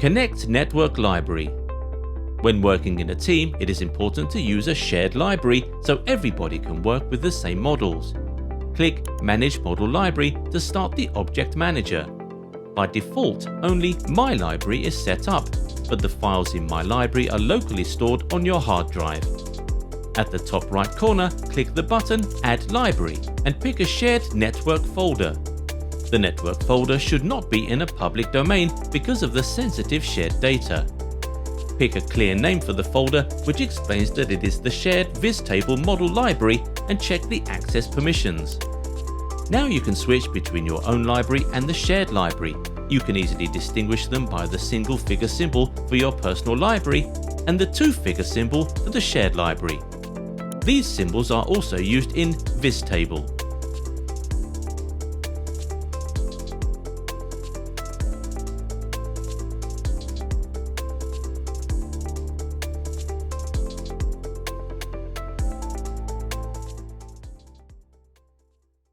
Connect Network Library. When working in a team, it is important to use a shared library so everybody can work with the same models. Click Manage Model Library to start the Object Manager. By default, only My Library is set up, but the files in My Library are locally stored on your hard drive. At the top right corner, click the button Add Library and pick a shared network folder. The network folder should not be in a public domain because of the sensitive shared data. Pick a clear name for the folder which explains that it is the shared visTABLE model library and check the access permissions. Now you can switch between your own library and the shared library. You can easily distinguish them by the single figure symbol for your personal library and the two-figure symbol for the shared library. These symbols are also used in visTABLE.